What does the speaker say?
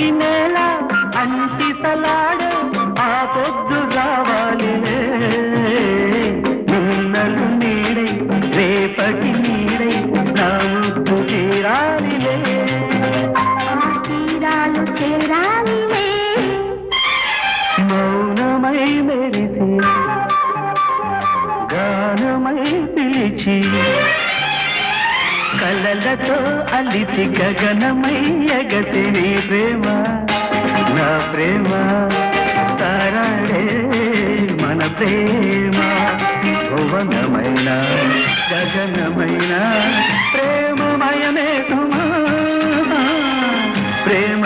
భూమికి నేల అంటి సలాడే ఆ పొద్దు రావాలిలే నిన్నలు నీడై రేపటి నీడై నా ముద్దు తీరాలిలే తీరాలు చేరాలిలే మౌనమై మెరిసి గానమై పిలిచి కలలతో అలిసి గగనమై ఎగసి నీ ప్రేమ నా ప్రేమ తారాడే మన ప్రేమ భువనమైన గగనమైన ప్రేమమయమే సుమా ప్రేమ